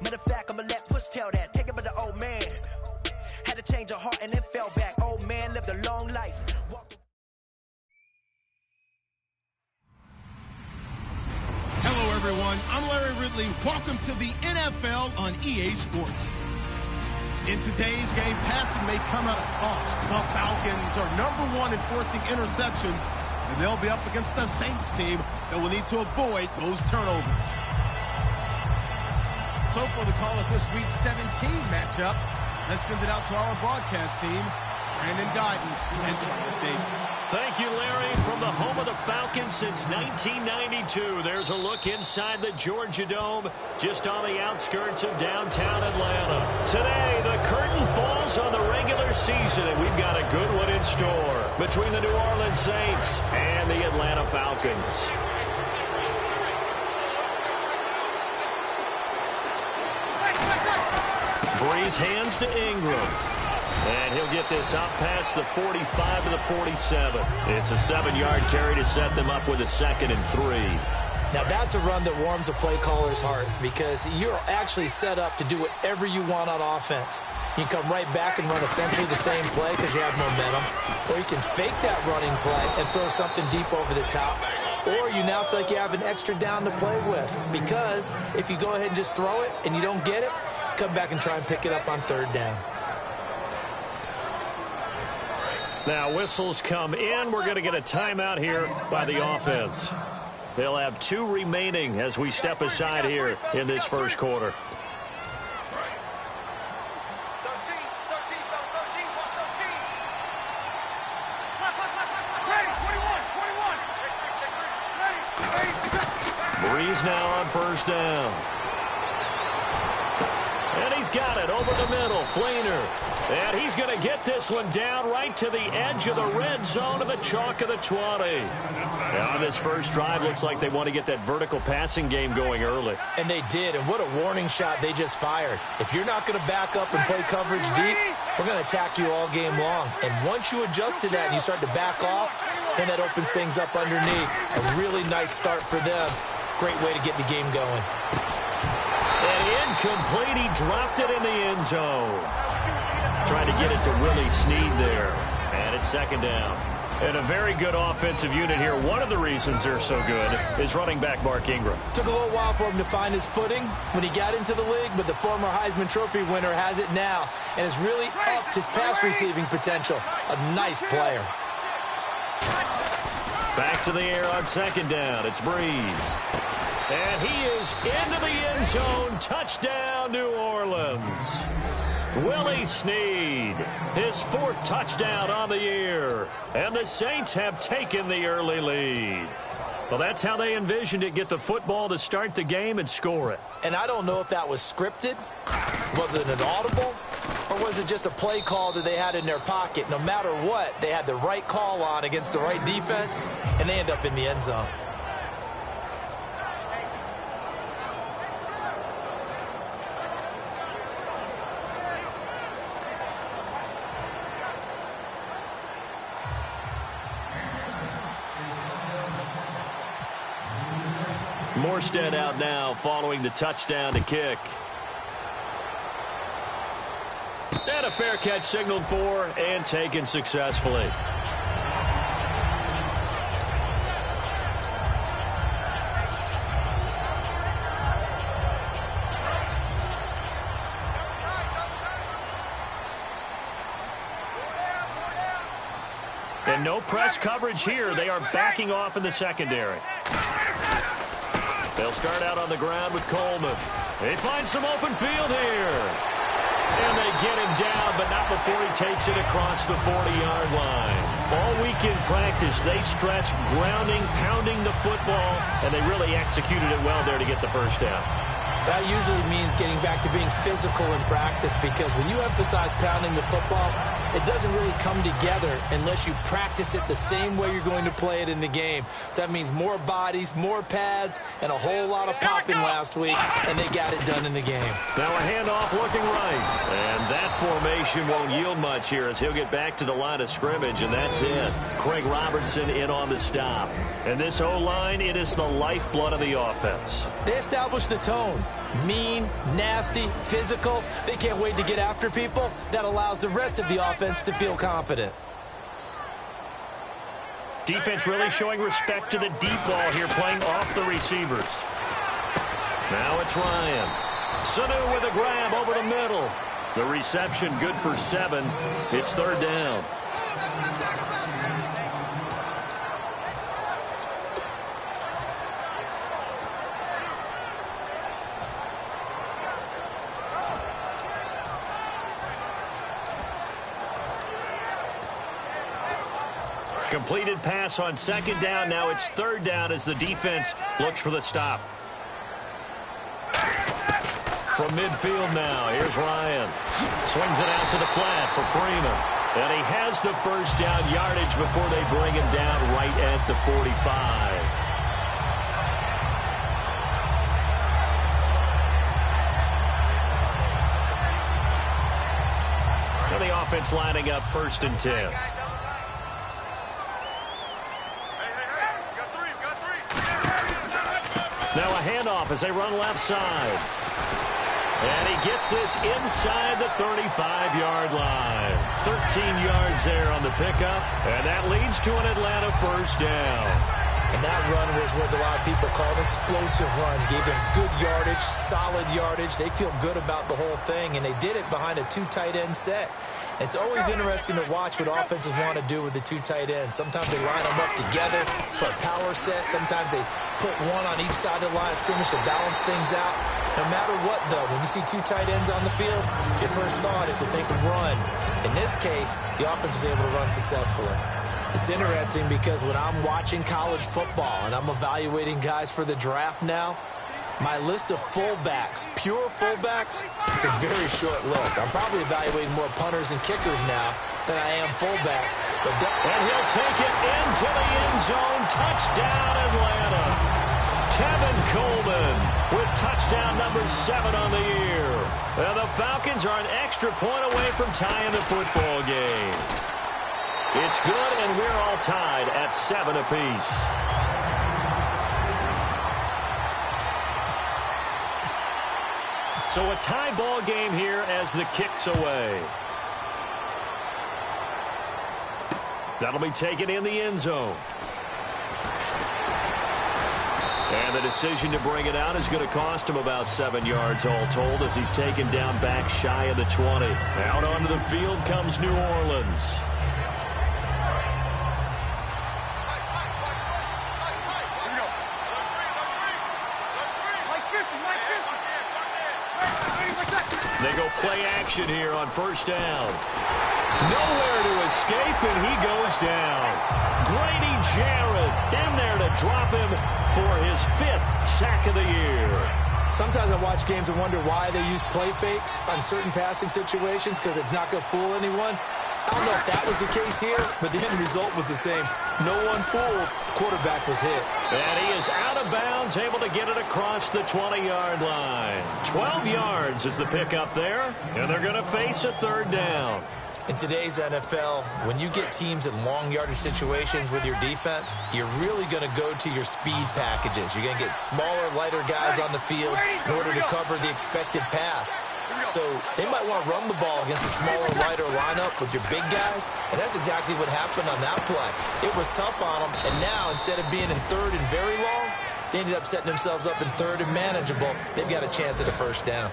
Matter of fact, I'ma let Push tell that. Take it by the old man. Had to change her heart and then fell back. Old man lived a long life. Hello, everyone. I'm Larry Ridley. Welcome to the NFL on EA Sports. In today's game, passing may come at a cost. The Falcons are #1 in forcing interceptions, and they'll be up against the Saints team that will need to avoid those turnovers. So for the call of this week's 17 matchup, let's send it out to our broadcast team, Brandon Guyton and Charles Davis. Thank you, Larry. From the home of the Falcons since 1992, there's a look inside the Georgia Dome, just on the outskirts of downtown Atlanta. Today, the curtain falls on the regular season, and we've got a good one in store between the New Orleans Saints and the Atlanta Falcons. Breeze hands to Ingram. And he'll get this out past the 45 to the 47. It's a 7-yard carry to set them up with a 2nd and 3. Now, that's a run that warms a play caller's heart because you're actually set up to do whatever you want on offense. You can come right back and run essentially the same play because you have momentum. Or you can fake that running play and throw something deep over the top. Or you now feel like you have an extra down to play with because if you go ahead and just throw it and you don't get it, come back and try and pick it up on 3rd down. Now, whistles come in. We're going to get a timeout here by the offense. They'll have 2 remaining as we step aside here in this first quarter. Breeze now on 1st down. And he's got it over the middle. Fleener. And he's going to get this one down right to the edge of the red zone of the chalk of the 20. On this first drive, looks like they want to get that vertical passing game going early. And they did, and what a warning shot they just fired. If you're not going to back up and play coverage deep, we're going to attack you all game long. And once you adjust to that and you start to back off, then that opens things up underneath. A really nice start for them. Great way to get the game going. And incomplete. He dropped it in the end zone. Trying to get it to Willie Snead there. And it's 2nd down. And a very good offensive unit here. One of the reasons they're so good is running back Mark Ingram. Took a little while for him to find his footing when he got into the league, but the former Heisman Trophy winner has it now and has really upped his pass receiving potential. A nice player. Back to the air on 2nd down. It's Breeze. And he is into the end zone. Touchdown, New Orleans. Willie Snead, his 4th touchdown on the year. And the Saints have taken the early lead. Well, that's how they envisioned it. Get the football to start the game and score it. And I don't know if that was scripted. Was it an audible? Or was it just a play call that they had in their pocket? No matter what, they had the right call on against the right defense, and they end up in the end zone. Morstead out now following the touchdown to kick. And a fair catch signaled for and taken successfully. And no press coverage here. They are backing off in the secondary. They'll start out on the ground with Coleman. They find some open field here. And they get him down, but not before he takes it across the 40-yard line. All week in practice, they stress grounding, pounding the football, and they really executed it well there to get the first down. That usually means getting back to being physical in practice because when you emphasize pounding the football, it doesn't really come together unless you practice it the same way you're going to play it in the game. So that means more bodies, more pads, and a whole lot of popping last week, and they got it done in the game. Now a handoff looking right, and that formation won't yield much here as he'll get back to the line of scrimmage, and that's it. Craig Robertson in on the stop. And this O-line, it is the lifeblood of the offense. They established the tone. Mean, nasty, physical. They can't wait to get after people. That allows the rest of the offense to feel confident. Defense really showing respect to the deep ball here, playing off the receivers. Now it's Ryan. Sanu with a grab over the middle. The reception good for 7. It's third down. Completed pass on second down. Now it's third down as the defense looks for the stop. From midfield now, here's Ryan. Swings it out to the flat for Freeman. And he has the first down yardage before they bring him down right at the 45. Now the offense lining up 1st and 10. Now a handoff as they run left side. And he gets this inside the 35-yard line. 13 yards there on the pickup. And that leads to an Atlanta first down. And that run was what a lot of people call an explosive run. Gave them good yardage, solid yardage. They feel good about the whole thing, and they did it behind a 2 tight end set. It's always interesting to watch what offenses want to do with the 2 tight ends. Sometimes they line them up together for a power set. Sometimes they put one on each side of the line of scrimmage to balance things out. No matter what, though, when you see 2 tight ends on the field, your first thought is to think of run. In this case, the offense was able to run successfully. It's interesting because when I'm watching college football and I'm evaluating guys for the draft now, my list of fullbacks, pure fullbacks, it's a very short list. I'm probably evaluating more punters and kickers now than I am fullbacks. And he'll take it into the end zone. Touchdown, Atlanta. Tevin Coleman with touchdown number 7 on the year. And the Falcons are an extra point away from tying the football game. It's good, and we're all tied at 7 apiece. So a tie ball game here as the kick's away. That'll be taken in the end zone. And the decision to bring it out is going to cost him about 7 yards all told as he's taken down back shy of the 20. Out onto the field comes New Orleans. They go play action here on first down. Nowhere to escape, and he goes down. Grady Jarrett in there to drop him for his 5th sack of the year. Sometimes I watch games and wonder why they use play fakes on certain passing situations because it's not going to fool anyone. I don't know if that was the case here, but the end result was the same. No one fooled. The quarterback was hit. And he is out of bounds, able to get it across the 20-yard line. 12 yards is the pickup there, and they're going to face a third down. In today's NFL, when you get teams in long yardage situations with your defense, you're really going to go to your speed packages. You're going to get smaller, lighter guys on the field in order to cover the expected pass. So they might want to run the ball against a smaller, lighter lineup with your big guys, and that's exactly what happened on that play. It was tough on them, and now instead of being in third and very long, they ended up setting themselves up in third and manageable. They've got a chance at a first down.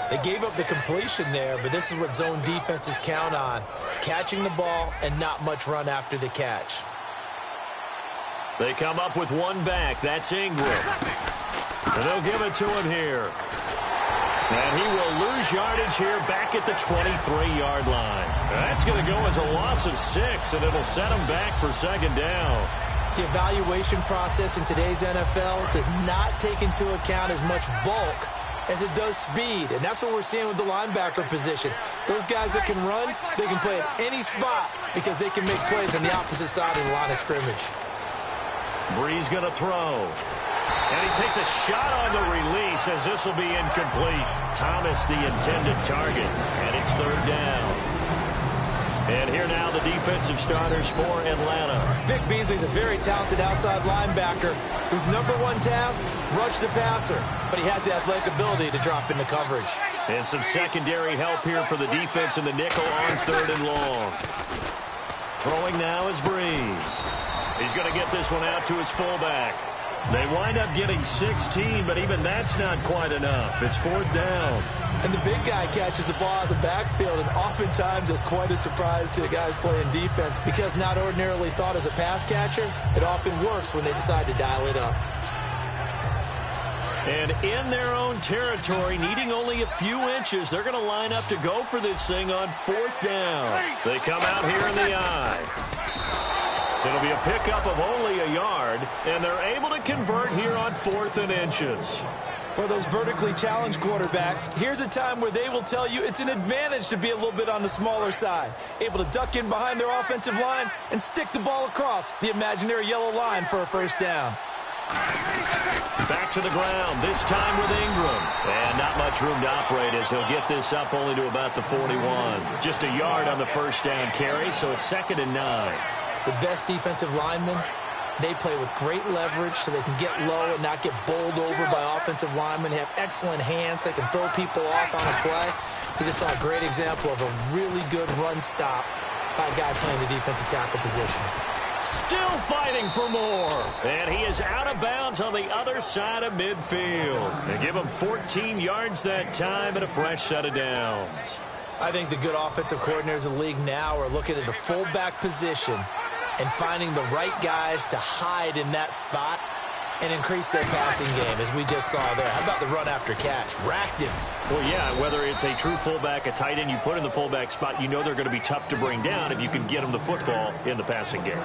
They gave up the completion there, but this is what zone defenses count on, catching the ball and not much run after the catch. They come up with one back. That's Ingram. And they'll give it to him here. And he will lose yardage here back at the 23-yard line. That's going to go as a loss of 6, and it'll set him back for second down. The evaluation process in today's NFL does not take into account as much bulk as it does speed, and that's what we're seeing with the linebacker position. Those guys that can run, they can play at any spot because they can make plays on the opposite side of the line of scrimmage. Brees going to throw. And he takes a shot on the release as this will be incomplete. Thomas the intended target, and it's third down. And here now the defensive starters for Atlanta. Vic Beasley's a very talented outside linebacker whose number one task, rush the passer. But he has the athletic ability to drop into coverage. And some secondary help here for the defense in the nickel on 3rd and long. Throwing now is Breeze. He's going to get this one out to his fullback. They wind up getting 16, but even that's not quite enough. It's 4th down. And the big guy catches the ball out of the backfield, and oftentimes it's quite a surprise to the guys playing defense because not ordinarily thought as a pass catcher, it often works when they decide to dial it up. And in their own territory, needing only a few inches, they're going to line up to go for this thing on 4th down. They come out here in the eye. It'll be a pickup of only a yard, and they're able to convert here on 4th and inches. For those vertically challenged quarterbacks, here's a time where they will tell you it's an advantage to be a little bit on the smaller side, able to duck in behind their offensive line and stick the ball across the imaginary yellow line for a 1st down. Back to the ground, this time with Ingram. And not much room to operate as he'll get this up only to about the 41. Just a yard on the 1st down carry, so it's 2nd and 9. The best defensive linemen, they play with great leverage so they can get low and not get bowled over by offensive linemen. They have excellent hands. They can throw people off on a play. We just saw a great example of a really good run stop by a guy playing the defensive tackle position. Still fighting for more. And he is out of bounds on the other side of midfield. They give him 14 yards that time and a fresh set of downs. I think the good offensive coordinators in the league now are looking at the fullback position and finding the right guys to hide in that spot and increase their passing game, as we just saw there. How about the run after catch? Racked him. Well, yeah, whether it's a true fullback, a tight end you put in the fullback spot, you know they're going to be tough to bring down if you can get them the football in the passing game.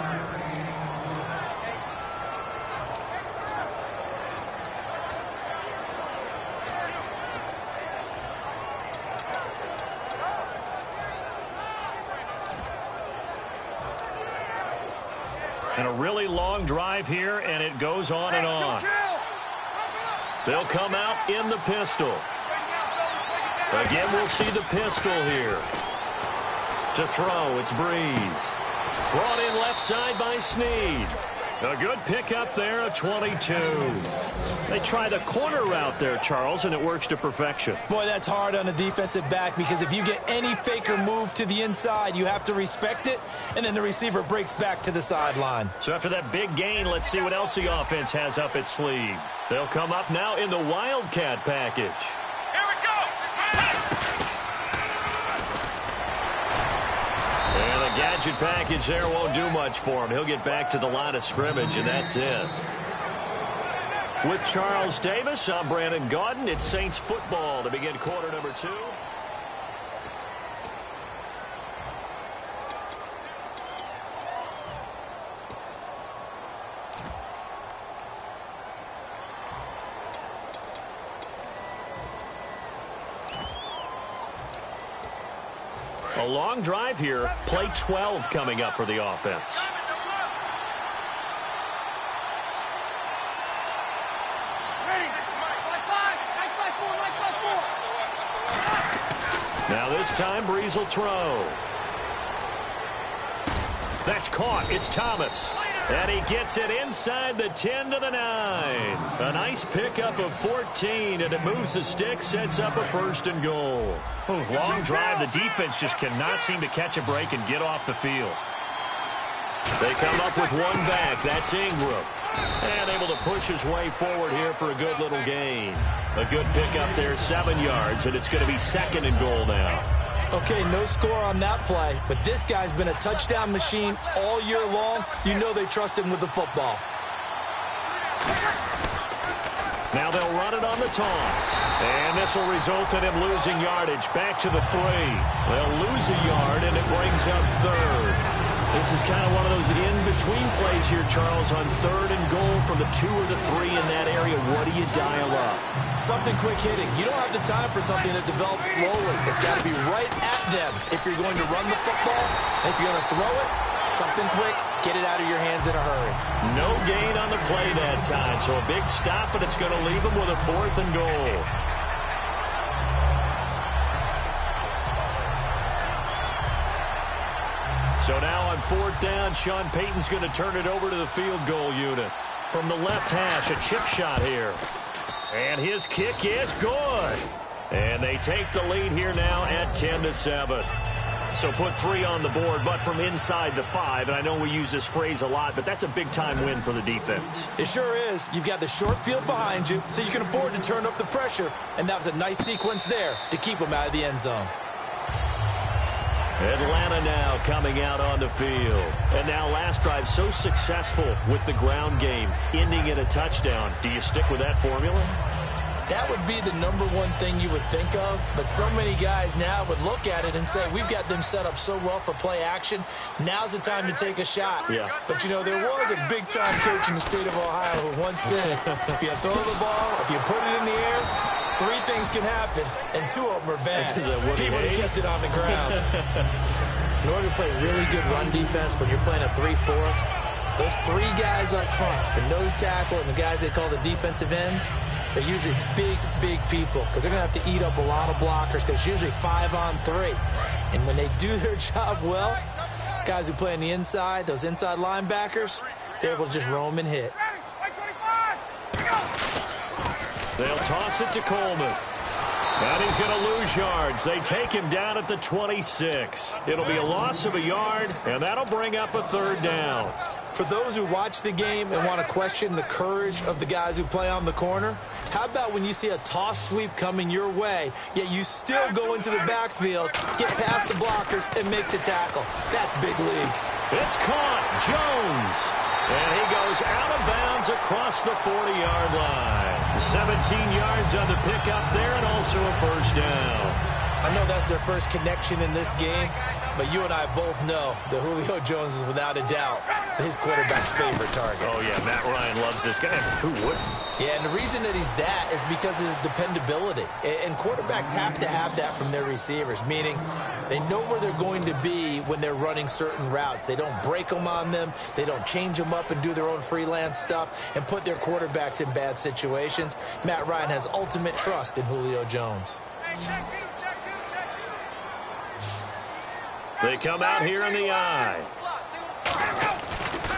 And a really long drive here, and it goes on and on. They'll come out in the pistol. Again, we'll see the pistol here. To throw, it's Breeze. Brought in left side by Snead. A good pickup there, a 22. They try the corner route there, Charles, and it works to perfection. Boy, that's hard on a defensive back because if you get any faker move to the inside, you have to respect it, and then the receiver breaks back to the sideline. So after that big gain, let's see what else the offense has up its sleeve. They'll come up now in the Wildcat package. Here we go! And the gadget package there won't do much for him. He'll get back to the line of scrimmage, and that's it. With Charles Davis, I'm Brandon Gaudin. It's Saints football to begin quarter number 2. A long drive here. Play 12 coming up for the offense. Now this time, Breeze will throw. That's caught. It's Thomas. And he gets it inside the 10 to the 9. A nice pickup of 14, and it moves the stick, sets up a 1st and goal. Long drive. The defense just cannot seem to catch a break and get off the field. They come up with one back. That's Ingram. And able to push his way forward here for a good little gain. A good pickup there, 7 yards, and it's going to be 2nd and goal now. Okay, no score on that play, but this guy's been a touchdown machine all year long. You know they trust him with the football. Now they'll run it on the toss. And this will result in him losing yardage. Back to the 3. They'll lose a yard, and it brings up 3rd. This is kind of one of those in-between plays here, Charles, on 3rd and goal from the 2 or the 3 in that area. What do you dial up? Something quick hitting. You don't have the time for something that develops slowly. It's got to be right at them if you're going to run the football. If you're going to throw it, something quick, get it out of your hands in a hurry. No gain on the play that time, so a big stop, but it's going to leave them with a 4th and goal. So now on 4th down, Sean Payton's going to turn it over to the field goal unit. From the left hash, a chip shot here. And his kick is good. And they take the lead here now at 10-7. So put 3 on the board, but from inside the 5. And I know we use this phrase a lot, but that's a big-time win for the defense. It sure is. You've got the short field behind you, so you can afford to turn up the pressure. And that was a nice sequence there to keep them out of the end zone. Atlanta now coming out on the field. And now last drive so successful with the ground game, ending in a touchdown. Do you stick with that formula? That would be the #1 thing you would think of, but so many guys now would look at it and say, we've got them set up so well for play action. Now's the time to take a shot. Yeah. But, you know, there was a big-time coach in the state of Ohio who once said, if you throw the ball, if you put it in the air, 3 things can happen, and 2 of them are bad. He would have kept it on the ground. In order to play really good run defense when you're playing a 3-4, those 3 guys up front, the nose tackle and the guys they call the defensive ends, they're usually big, big people because they're going to have to eat up a lot of blockers because usually 5 on 3. And when they do their job well, guys who play on the inside, those inside linebackers, they're able to just roam and hit. They'll toss it to Coleman. And he's going to lose yards. They take him down at the 26. It'll be a loss of a yard, and that'll bring up a 3rd down. For those who watch the game and want to question the courage of the guys who play on the corner, how about when you see a toss sweep coming your way, yet you still go into the backfield, get past the blockers, and make the tackle? That's big league. It's caught. Jones. And he goes out of bounds across the 40-yard line. 17 yards on the pickup there and also a 1st down. I know that's their first connection in this game, but you and I both know that Julio Jones is without a doubt his quarterback's favorite target. Oh, yeah, Matt Ryan loves this guy. Who wouldn't? Yeah, and the reason that he's that is because of his dependability. And quarterbacks have to have that from their receivers, meaning they know where they're going to be when they're running certain routes. They don't break them on them. They don't change them up and do their own freelance stuff and put their quarterbacks in bad situations. Matt Ryan has ultimate trust in Julio Jones. They come out here in the eye.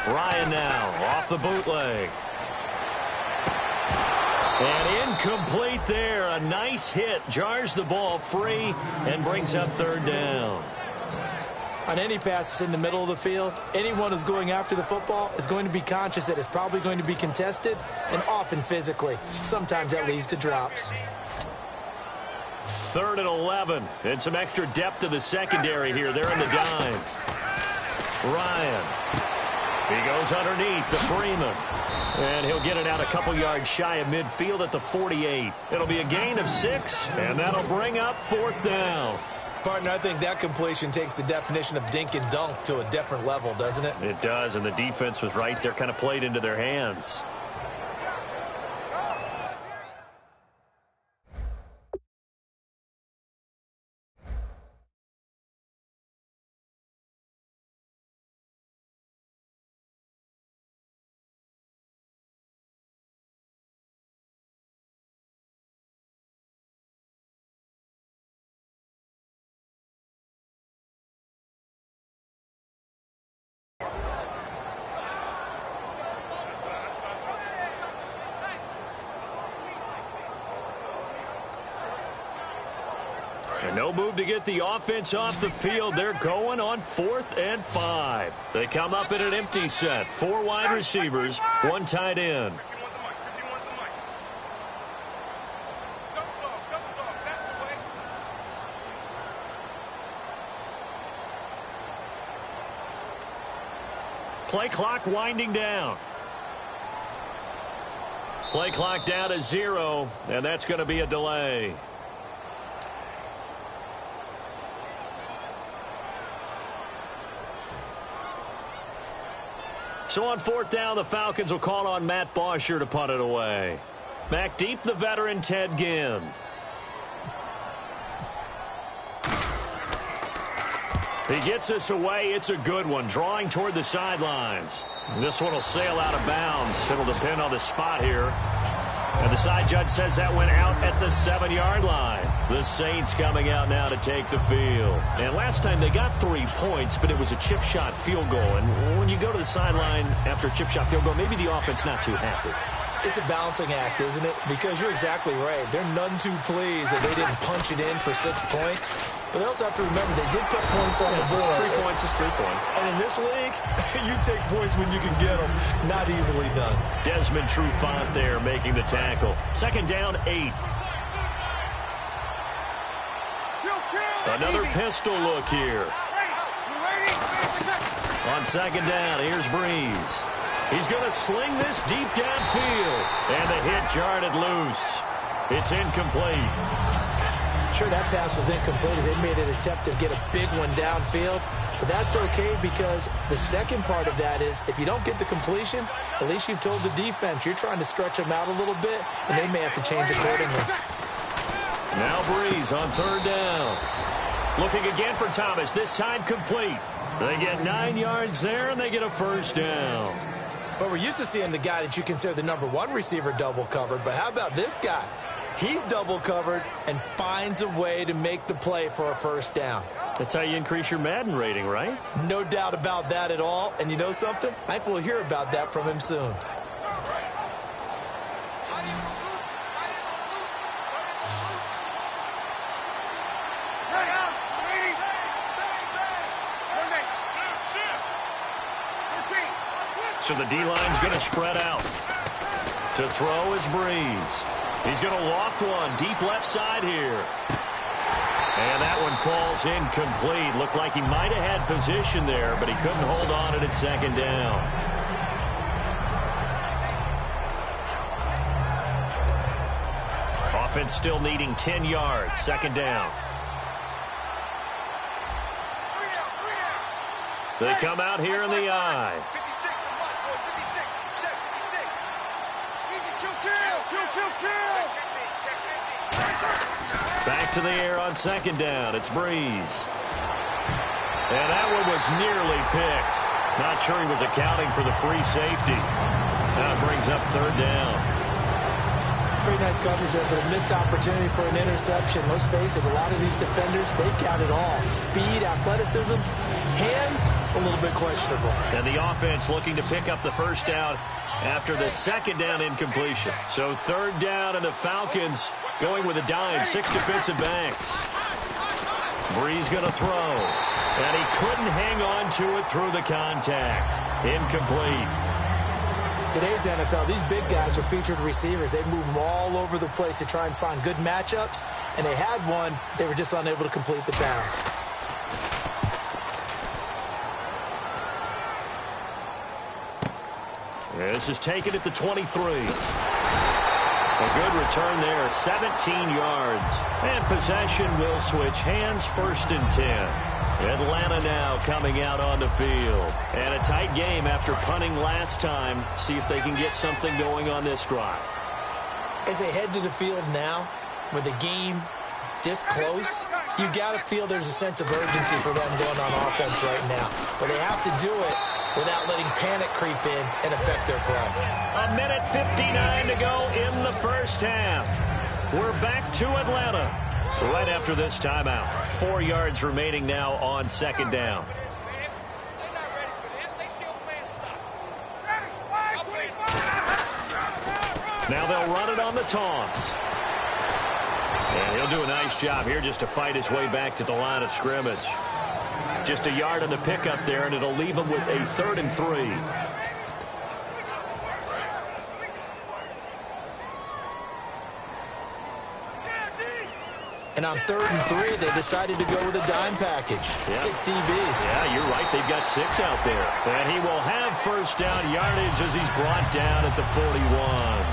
Ryan now off the bootleg. And incomplete there. A nice hit. Jars the ball free and brings up 3rd down. On any passes in the middle of the field, anyone who's going after the football is going to be conscious that it's probably going to be contested and often physically. Sometimes that leads to drops. 3rd and 11. And some extra depth to the secondary here. They're in the dime. Ryan. He goes underneath to Freeman. And he'll get it out a couple yards shy of midfield at the 48. It'll be a gain of 6, and that'll bring up 4th down. Partner, I think that completion takes the definition of dink and dunk to a different level, doesn't it? It does, and the defense was right there, kind of played into their hands. And no move to get the offense off the field. They're going on 4th and 5. They come up in an empty set. 4 wide receivers, 1 tight end. Play clock winding down. Play clock down to 0, and that's going to be a delay. So on 4th down, the Falcons will call on Matt Bosher to punt it away. Back deep, the veteran Ted Ginn. He gets this away. It's a good one, drawing toward the sidelines. This one will sail out of bounds. It'll depend on the spot here. And the side judge says that went out at the 7-yard line. The Saints coming out now to take the field. And last time they got 3 points, but it was a chip shot field goal. And when you go to the sideline after a chip shot field goal, maybe the offense not too happy. It's a balancing act, isn't it? Because you're exactly right. They're none too pleased that they didn't punch it in for 6 points. But they also have to remember they did put points on the board. 3 points is 3 points. And in this league, you take points when you can get them. Not easily done. Desmond Trufant there making the tackle. 2nd down, 8. Another pistol look here. On 2nd down, here's Breeze. He's going to sling this deep downfield. And the hit jarred it loose. It's incomplete. Sure, that pass was incomplete as they made an attempt to get a big one downfield. But that's okay because the second part of that is if you don't get the completion, at least you've told the defense you're trying to stretch them out a little bit, and they may have to change accordingly. Now Breeze on 3rd down. Looking again for Thomas, this time complete. They get 9 yards there, and they get a 1st down. But we're used to seeing the guy that you consider the #1 receiver double covered. But how about this guy? He's double covered and finds a way to make the play for a 1st down. That's how you increase your Madden rating, right? No doubt about that at all. And you know something? I think we'll hear about that from him soon. So the D-line's going to spread out. To throw is Breeze. He's going to loft one deep left side here. And that one falls incomplete. Looked like he might have had position there, but he couldn't hold on it at 2nd down. Offense still needing 10 yards. 2nd down. They come out here in the eye. Back to the air on 2nd down. It's Breeze. And that one was nearly picked. Not sure he was accounting for the free safety. Now it brings up 3rd down. Pretty nice coverage there, but a missed opportunity for an interception. Let's face it, a lot of these defenders, they've got it all. Speed, athleticism, hands, a little bit questionable. And the offense looking to pick up the 1st down after the 2nd down incompletion. So 3rd down, and the Falcons going with a dime. 6 defensive backs. Breeze going to throw. And he couldn't hang on to it through the contact. Incomplete. Today's NFL, these big guys are featured receivers. They move them all over the place to try and find good matchups. And they had one. They were just unable to complete the pass. This is taken at the 23. A good return there, 17 yards. And possession will switch hands, 1st and 10. Atlanta now coming out on the field. And a tight game after punting last time. See if they can get something going on this drive. As they head to the field now, with the game this close, you've got to feel there's a sense of urgency for them going on offense right now. But they have to do it without letting panic creep in and affect their play. 1:59 to go in the 1st half. We're back to Atlanta right after this timeout. 4 yards remaining now on 2nd down. Now they'll run it on the toss. And he'll do a nice job here just to fight his way back to the line of scrimmage. Just a yard on the pickup there, and it'll leave him with a 3rd and 3. And on 3rd and 3, they decided to go with a dime package. Yeah. 6 DBs. Yeah, you're right. They've got 6 out there. And he will have 1st down yardage as he's brought down at the 41.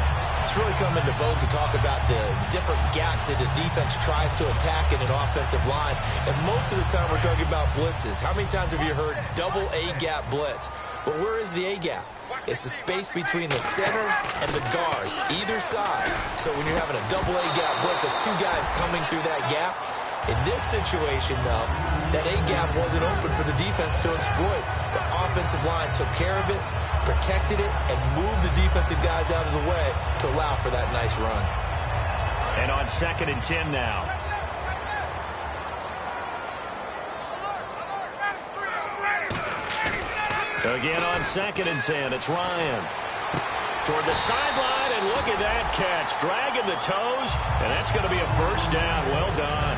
It's really come into vogue to talk about the different gaps that the defense tries to attack in an offensive line. And most of the time we're talking about blitzes. How many times have you heard double A-gap blitz? But where is the A-gap? It's the space between the center and the guards, either side. So when you're having a double A-gap blitz, there's 2 guys coming through that gap. In this situation, though, that A-gap wasn't open for the defense to exploit. The offensive line took care of it, protected it, and moved the defensive guys out of the way to allow for that nice run. And on 2nd and 10 now. Again on 2nd and 10, it's Ryan. Toward the sideline, and look at that catch. Dragging the toes, and that's going to be a first down. Well done.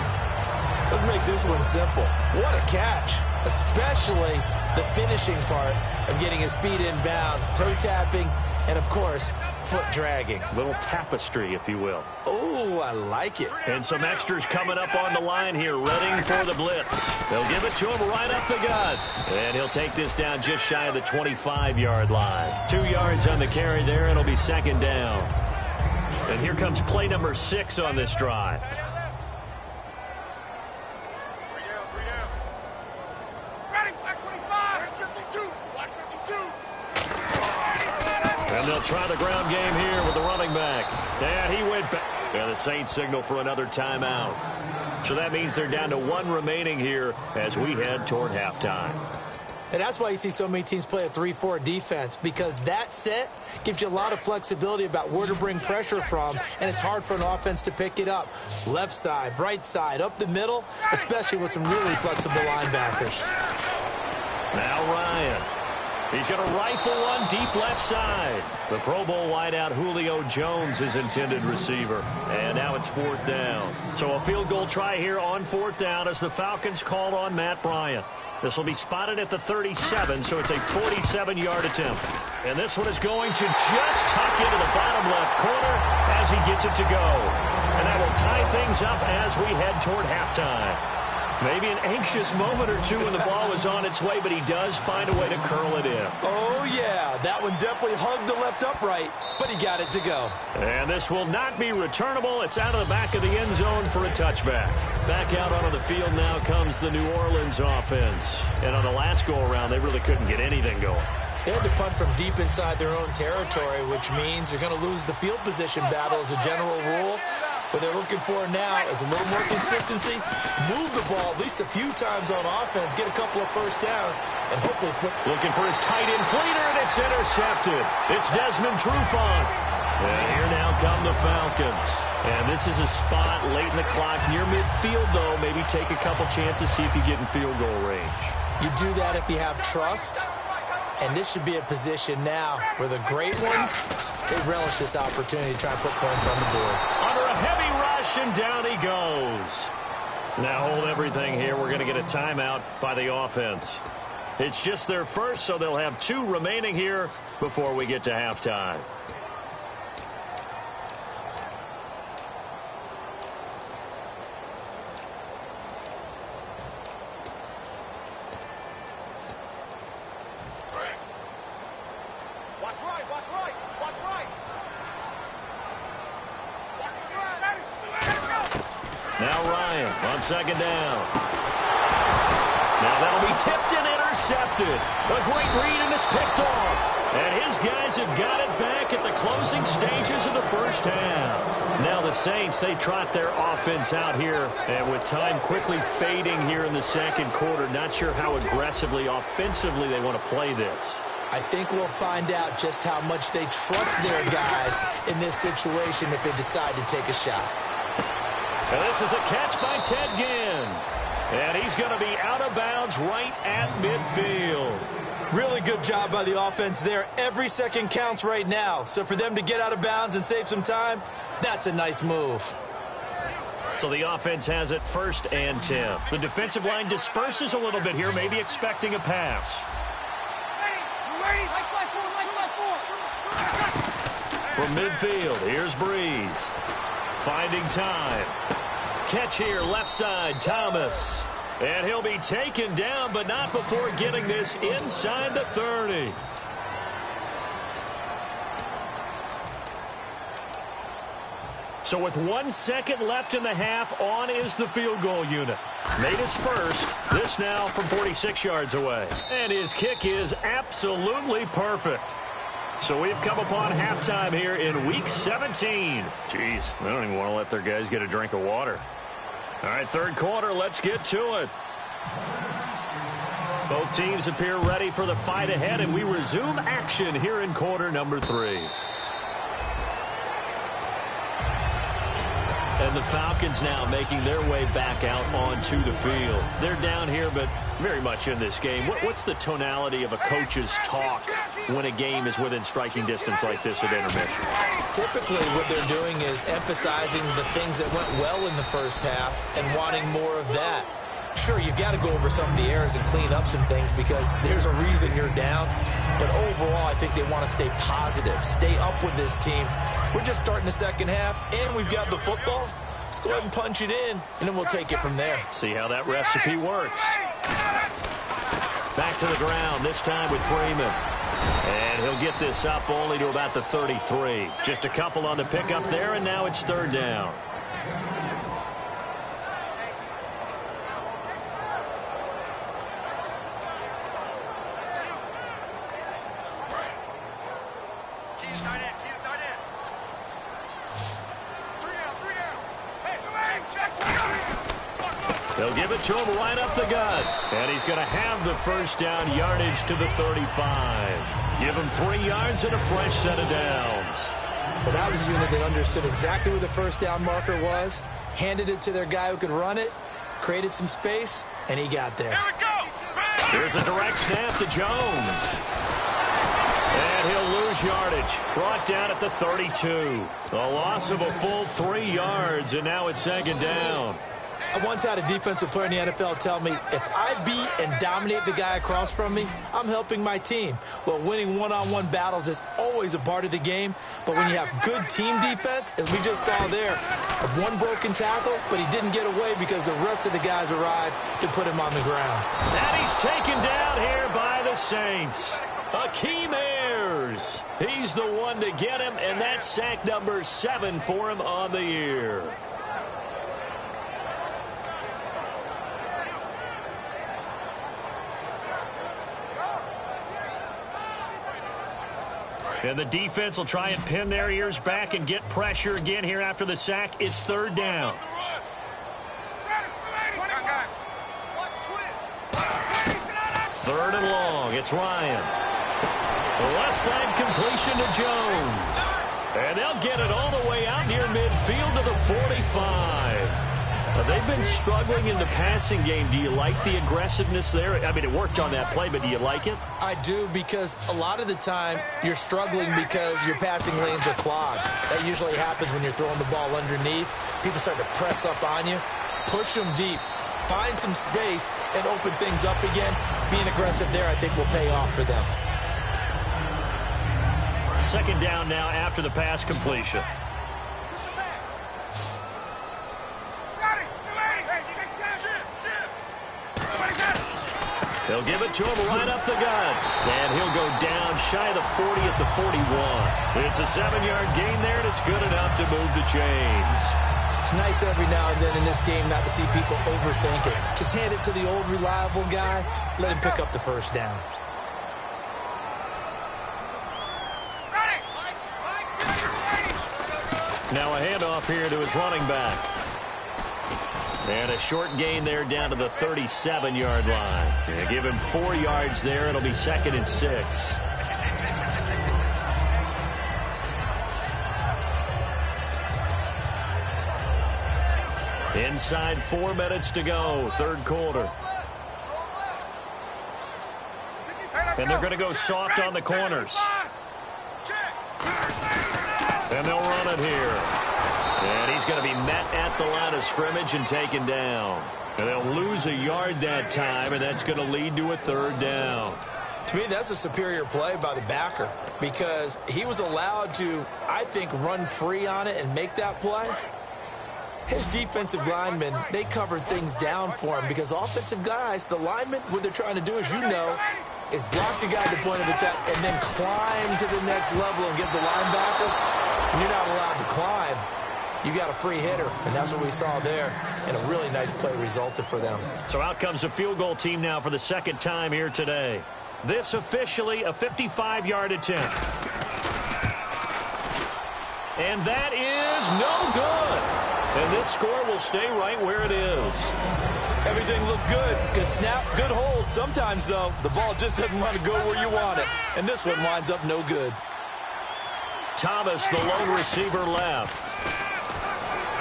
Let's make this one simple. What a catch, especially the finishing part of getting his feet in bounds, toe tapping, and, of course, foot dragging. Little tapestry, if you will. Oh, I like it. And some extras coming up on the line here, ready for the blitz. They'll give it to him right up the gut. And he'll take this down just shy of the 25-yard line. 2 yards on the carry there, and it'll be 2nd down. And here comes play number 6 on this drive. And they'll try the ground game here with the running back. And he went back. And the Saints signal for another timeout. So that means they're down to 1 remaining here as we head toward halftime. And that's why you see so many teams play a 3-4 defense, because that set gives you a lot of flexibility about where to bring pressure from, and it's hard for an offense to pick it up. Left side, right side, up the middle, especially with some really flexible linebackers. Now Ryan. He's going to rifle one deep left side. The Pro Bowl wideout Julio Jones is intended receiver. And now it's 4th down. So a field goal try here on 4th down as the Falcons called on Matt Bryant. This will be spotted at the 37, so it's a 47-yard attempt. And this one is going to just tuck into the bottom left corner as he gets it to go. And that will tie things up as we head toward halftime. Maybe an anxious moment or two when the ball is on its way, but he does find a way to curl it in. Oh, yeah. That one definitely hugged the left upright, but he got it to go. And this will not be returnable. It's out of the back of the end zone for a touchback. Back out onto the field now comes the New Orleans offense. And on the last go-around, they really couldn't get anything going. They had to punt from deep inside their own territory, which means they're going to lose the field position battle as a general rule. What they're looking for now is a little more consistency, move the ball at least a few times on offense, get a couple of first downs, and hopefully flip. Looking for his tight end Fleeter, and it's intercepted. It's Desmond Trufant. And here now come the Falcons. And this is a spot late in the clock near midfield, though. Maybe take a couple chances, see if you get in field goal range. You do that if you have trust. And this should be a position now where the great ones, they relish this opportunity to try and put points on the board. Under a heavy rush, and down he goes. Now hold everything here. We're going to get a timeout by the offense. It's just their first, so they'll have 2 remaining here before we get to halftime. Now Ryan on 2nd down. Now that'll be tipped and intercepted. A great read, and it's picked off. And his guys have got it back at the closing stages of the first half. Now the Saints, they trot their offense out here. And with time quickly fading here in the 2nd quarter, not sure how aggressively, offensively they want to play this. I think we'll find out just how much they trust their guys in this situation if they decide to take a shot. And this is a catch by Ted Ginn. And he's going to be out of bounds right at midfield. Really good job by the offense there. Every second counts right now. So for them to get out of bounds and save some time, that's a nice move. So the offense has it 1st and 10. The defensive line disperses a little bit here, maybe expecting a pass. From midfield, here's Breeze. Finding time. Catch here, left side, Thomas. And he'll be taken down, but not before getting this inside the 30. So with 1 second left in the half, on is the field goal unit. Made his first. This now from 46 yards away. And his kick is absolutely perfect. So we've come upon halftime here in Week 17. Jeez, they don't even want to let their guys get a drink of water. All right, 3rd quarter, let's get to it. Both teams appear ready for the fight ahead, and we resume action here in quarter number 3. And the Falcons now making their way back out onto the field. They're down here, but very much in this game. What's the tonality of a coach's talk when a game is within striking distance like this at intermission? Typically, what they're doing is emphasizing the things that went well in the first half and wanting more of that. Sure, you've got to go over some of the errors and clean up some things because there's a reason you're down. But overall, I think they want to stay positive, stay up with this team. We're just starting the second half, and we've got the football. Let's go ahead and punch it in, and then we'll take it from there. See how that recipe works. Back to the ground, this time with Freeman. And he'll get this up only to about the 33. Just a couple on the pickup there, and now it's third down. They'll give it to him right up the gut. And he's going to have the first down yardage to the 35. Give him 3 yards and a fresh set of downs. Well, that was a unit that understood exactly where the first down marker was, handed it to their guy who could run it, created some space, and he got there. Here's a direct snap to Jones. And he'll lose yardage. Brought down at the 32. A loss of a full 3 yards, and now it's second down. I once had a defensive player in the NFL tell me, if I beat and dominate the guy across from me, I'm helping my team. Well, winning one-on-one battles is always a part of the game, but when you have good team defense, as we just saw there, one broken tackle, but he didn't get away because the rest of the guys arrived to put him on the ground. And he's taken down here by the Saints. Akeem Ayers. He's the one to get him, and that's sack number 7 for him on the year. And the defense will try and pin their ears back and get pressure again here after the sack. It's third down. Third and long. It's Ryan. The left side completion to Jones. And they'll get it all the way out near midfield to the 45. They've been struggling in the passing game. Do you like the aggressiveness there? I mean, it worked on that play, but do you like it? I do, because a lot of the time you're struggling because your passing lanes are clogged. That usually happens when you're throwing the ball underneath. People start to press up on you. Push them deep. Find some space and open things up again. Being aggressive there, I think, will pay off for them. Second down now after the pass completion. They'll give it to him right up the gut. And he'll go down shy of the 40 at the 41. It's a 7-yard gain there, and it's good enough to move the chains. It's nice every now and then in this game not to see people overthink it. Just hand it to the old reliable guy. Let him pick up the first down. Now a handoff here to his running back. And a short gain there down to the 37-yard line. Yeah, give him 4 yards there. It'll be 2nd and 6. Inside 4 minutes to go, third quarter. And they're going to go soft on the corners. And they'll run it here. And he's going to be met at the line of scrimmage and taken down. And they'll lose a yard that time, and that's going to lead to a third down. To me, that's a superior play by the backer because he was allowed to, I think, run free on it and make that play. His defensive linemen, they covered things down for him because offensive guys, the linemen, what they're trying to do, as you know, is block the guy at the point of attack and then climb to the next level and get the linebacker. And you're not allowed to climb. You got a free hitter, and that's what we saw there. And a really nice play resulted for them. So out comes a field goal team now for the second time here today. This officially a 55-yard attempt. And that is no good. And this score will stay right where it is. Everything looked good. Good snap, good hold. Sometimes, though, the ball just doesn't want to go where you want it. And this one winds up no good. Thomas, the lone receiver, left.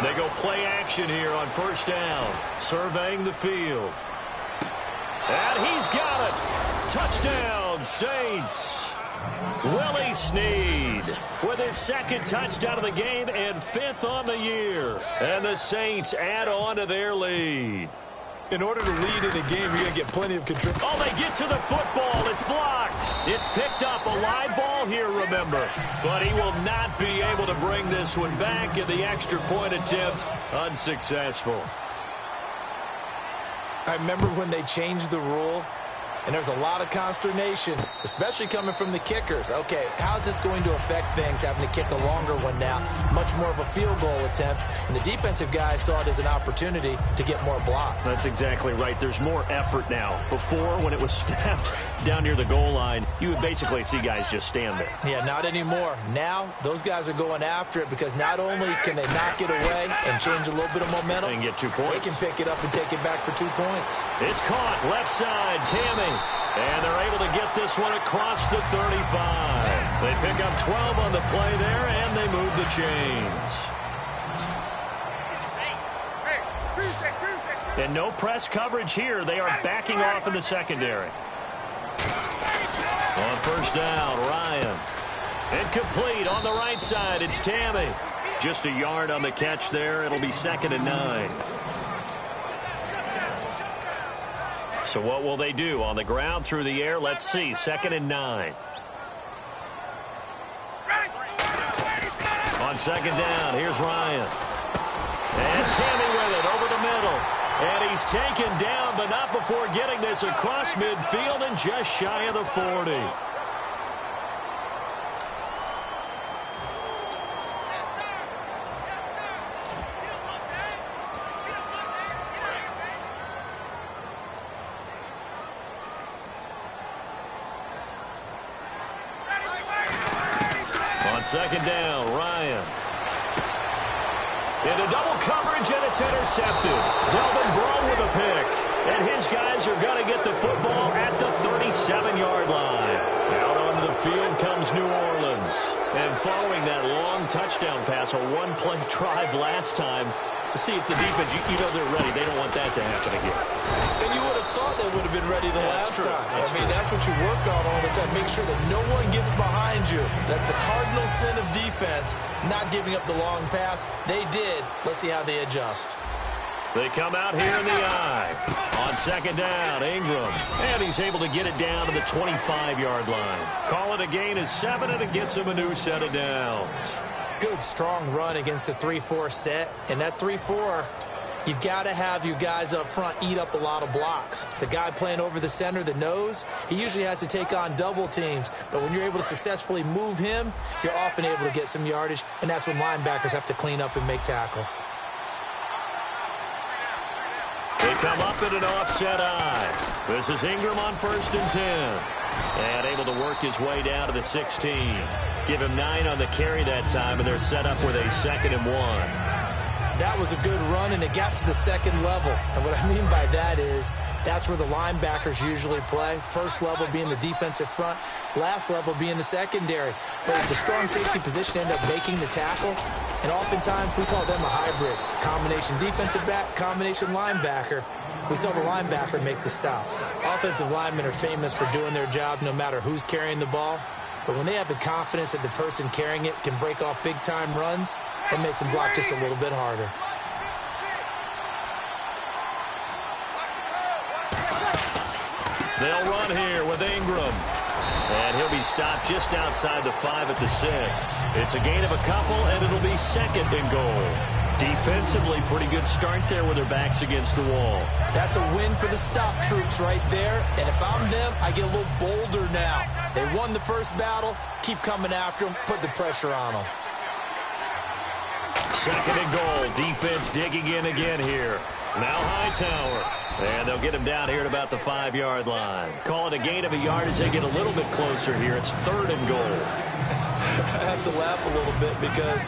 They go play action here on first down, surveying the field. And he's got it. Touchdown, Saints. Willie Snead with his second touchdown of the game and 5th on the year. And the Saints add on to their lead. In order to lead in a game, you're going to get plenty of control. Oh, they get to the football. It's blocked. It's picked up. A live ball here, remember. But he will not be able to bring this one back, and the extra point attempt unsuccessful. I remember when they changed the rule, and there's a lot of consternation, especially coming from the kickers. Okay, how's this going to affect things, having to kick a longer one now? Much more of a field goal attempt, and the defensive guys saw it as an opportunity to get more blocks. That's exactly right. There's more effort now. Before, when it was snapped down near the goal line, you would basically see guys just stand there. Yeah, not anymore. Now, those guys are going after it because not only can they knock it away and change a little bit of momentum, and get 2 points. They can pick it up and take it back for 2 points. It's caught. Left side, Tammy. And they're able to get this one across the 35. They pick up 12 on the play there, and they move the chains. And no press coverage here. They are backing off in the secondary. On first down, Ryan. Incomplete on the right side. It's Tammy. Just a yard on the catch there. It'll be 2nd and 9. So what will they do? On the ground, through the air, let's see. 2nd and 9. On 2nd down, here's Ryan. And Tammy with it over the middle. And he's taken down, but not before getting this across midfield and just shy of the 40. On 2nd down, Ryan. Into double coverage, and it's intercepted. Delvin Breaux with a pick. And his guys are going to get the football at the 37-yard line. Out onto the field comes New Orleans. And following that long touchdown pass, a one-play drive last time, to see if the defense, you know they're ready. They don't want that to happen again. And you would have thought they would have been ready the last time. That's what you work on all the time. Make sure that no one gets behind you. That's the cardinal sin of defense, not giving up the long pass. They did. Let's see how they adjust. They come out here in the eye. On 2nd down, Ingram. And he's able to get it down to the 25-yard line. Call it a gain of 7, and it gets him a new set of downs. Good, strong run against the 3-4 set. And that 3-4, you've got to have your guys up front eat up a lot of blocks. The guy playing over the center, the nose, he usually has to take on double teams. But when you're able to successfully move him, you're often able to get some yardage. And that's when linebackers have to clean up and make tackles. They come up in an offset eye. This is Ingram on 1st and 10. And able to work his way down to the 16. Give him 9 on the carry that time, and they're set up with a 2nd and 1. That was a good run, and it got to the 2nd level. And what I mean by that is that's where the linebackers usually play. First level being the defensive front, last level being the secondary. But the strong safety position ended up making the tackle, and oftentimes we call them a hybrid. Combination defensive back, combination linebacker. We saw the linebacker make the stop. Offensive linemen are famous for doing their job no matter who's carrying the ball. But when they have the confidence that the person carrying it can break off big-time runs, it makes them block just a little bit harder. They'll run here with Ingram. And he'll be stopped just outside the 5 at the 6. It's a gain of a couple, and it'll be 2nd and goal. Defensively, pretty good start there with their backs against the wall. That's a win for the stop troops right there. And if I'm them, I get a little bolder now. They won the first battle. Keep coming after them. Put the pressure on them. 2nd and goal. Defense digging in again here. Now Hightower. And they'll get him down here at about the 5-yard line. Call it a gain of a yard as they get a little bit closer here. It's 3rd and goal. I have to laugh a little bit because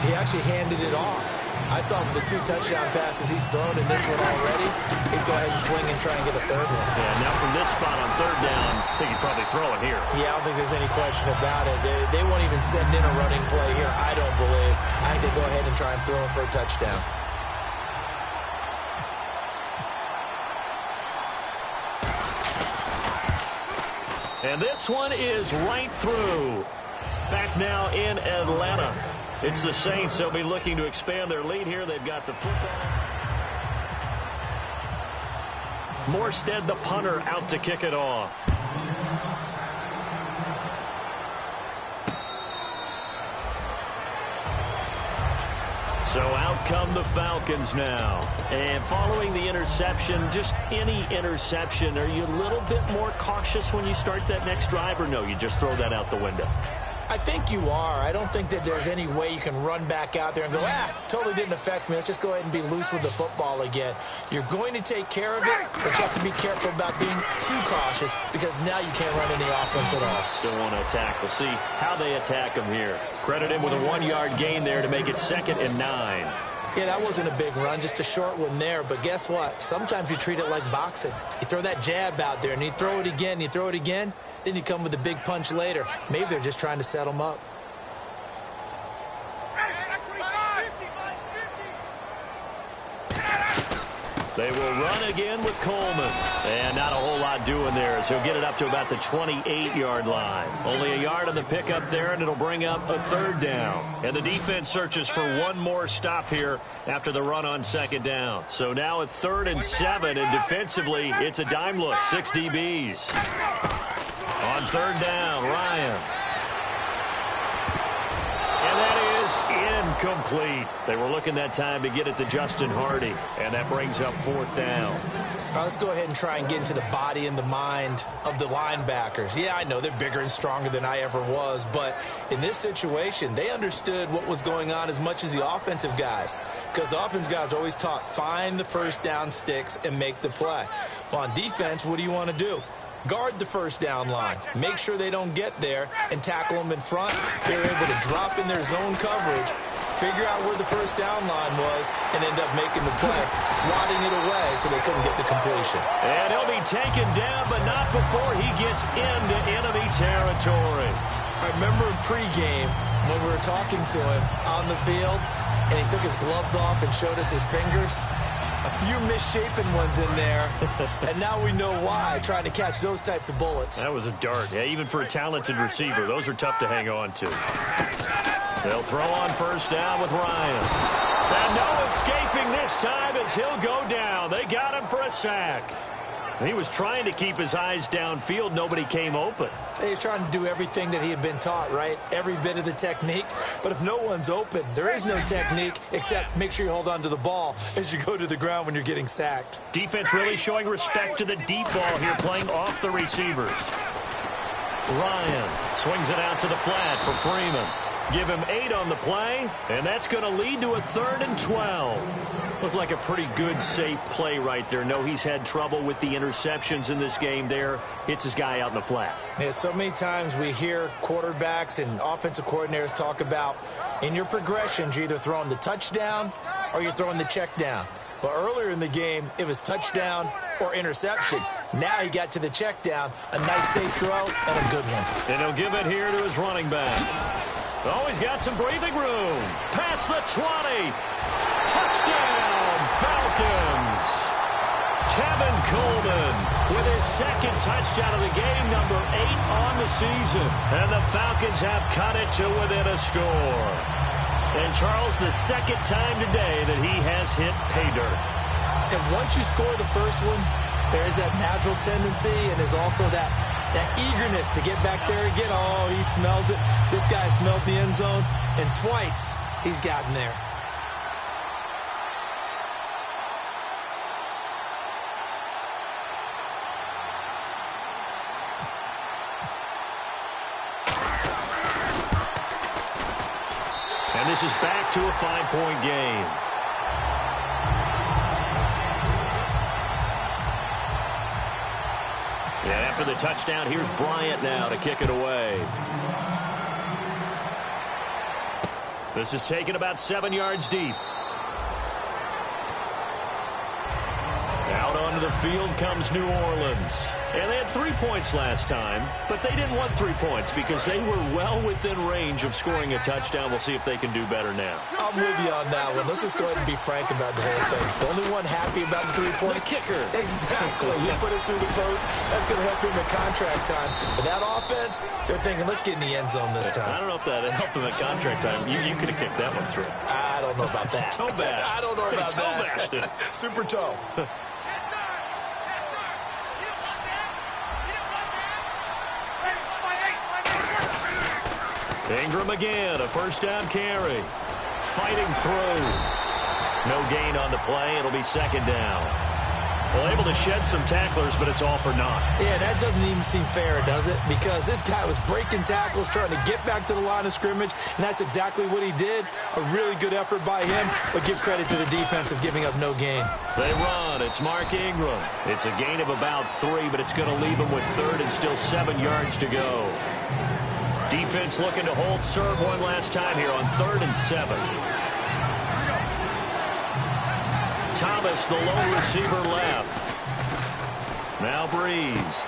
he actually handed it off. I thought with the 2 touchdown passes he's thrown in this one already, he'd go ahead and fling and try and get a 3rd one. Yeah, now from this spot on 3rd down, I think he'd probably throw it here. Yeah, I don't think there's any question about it. They won't even send in a running play here, I don't believe. I think they go ahead and try and throw it for a touchdown. And this one is right through. Back now in Atlanta. It's the Saints. They'll be looking to expand their lead here. They've got the football. Morstead, the punter, out to kick it off. So out come the Falcons now. And following the interception, just any interception, are you a little bit more cautious when you start that next drive, or no, you just throw that out the window? I think you are. I don't think that there's any way you can run back out there and go, totally didn't affect me. Let's just go ahead and be loose with the football again. You're going to take care of it, but you have to be careful about being too cautious because now you can't run any offense at all. Still want to attack. We'll see how they attack him here. Credit him with a 1-yard gain there to make it 2nd and 9. Yeah, that wasn't a big run, just a short one there. But guess what? Sometimes you treat it like boxing. You throw that jab out there, and you throw it again, and you throw it again. Then you come with a big punch later. Maybe they're just trying to set them up. They will run again with Coleman. And not a whole lot doing there as he'll get it up to about the 28-yard line. Only a yard on the pickup there, and it'll bring up a 3rd down. And the defense searches for one more stop here after the run on 2nd down. So now a 3rd and 7, and defensively, it's a dime look, 6 DBs. On 3rd down, Ryan. And that is incomplete. They were looking that time to get it to Justin Hardy, and that brings up 4th down. All right, let's go ahead and try and get into the body and the mind of the linebackers. Yeah, I know they're bigger and stronger than I ever was, but in this situation, they understood what was going on as much as the offensive guys, because the offensive guys are always taught, find the 1st down sticks and make the play. Well, on defense, what do you want to do? Guard the 1st down line. Make sure they don't get there and tackle them in front. They're able to drop in their zone coverage, figure out where the 1st down line was, and end up making the play, swatting it away so they couldn't get the completion. And he'll be taken down, but not before he gets into enemy territory. I remember in pregame when we were talking to him on the field, and he took his gloves off and showed us his fingers. A few misshapen ones in there, and now we know why, trying to catch those types of bullets. That was a dart. Yeah, even for a talented receiver, those are tough to hang on to. They'll throw on 1st down with Ryan. And no escaping this time as he'll go down. They got him for a sack. He was trying to keep his eyes downfield. Nobody came open. He was trying to do everything that he had been taught, right? Every bit of the technique. But if no one's open, there is no technique except make sure you hold on to the ball as you go to the ground when you're getting sacked. Defense really showing respect to the deep ball here, playing off the receivers. Ryan swings it out to the flat for Freeman. Give him 8 on the play, and that's going to lead to a 3rd and 12. Looked like a pretty good, safe play right there. No, he's had trouble with the interceptions in this game there. Hits his guy out in the flat. Yeah, so many times we hear quarterbacks and offensive coordinators talk about in your progressions, you're either throwing the touchdown or you're throwing the check down. But earlier in the game, it was touchdown or interception. Now he got to the check down, a nice safe throw, and a good one. And he'll give it here to his running back. Oh, he's got some breathing room. Past the 20. Touchdown, Falcons. Tevin Coleman with his 2nd touchdown of the game, number 8 on the season. And the Falcons have cut it to within a score. And Charles, the 2nd time today that he has hit pay dirt. And once you score the first one, there's that natural tendency, and there's also that eagerness to get back there again. Oh, he smells it. This guy smelled the end zone, and twice he's gotten there. And this is back to a 5-point game. And after the touchdown, here's Bryant now to kick it away. This is taken about 7 yards deep. the field comes New Orleans. And they had 3 points last time, but they didn't want 3 points because they were well within range of scoring a touchdown. We'll see if they can do better now. I'm with you on that one. Let's just go ahead and be frank about the whole thing. The only one happy about the 3-point. The kicker. Exactly. You put it through the post. That's going to help him at contract time. But that offense, they're thinking, let's get in the end zone this time. I don't know if that helped him at contract time. You could have kicked that one through. I don't know about that. Toe bash. I don't know about toe that. bashed it. Super toe. Ingram again, a first down carry. Fighting through. No gain on the play. It'll be second down. Well, able to shed some tacklers, but it's all for naught. Yeah, that doesn't even seem fair, does it? Because this guy was breaking tackles, trying to get back to the line of scrimmage, and that's exactly what he did. A really good effort by him, but give credit to the defense of giving up no gain. They run. It's Mark Ingram. It's a gain of about 3, but it's going to leave him with third and still 7 yards to go. Defense looking to hold serve one last time here on 3rd and 7. Thomas, the lone receiver, left. Now Breeze.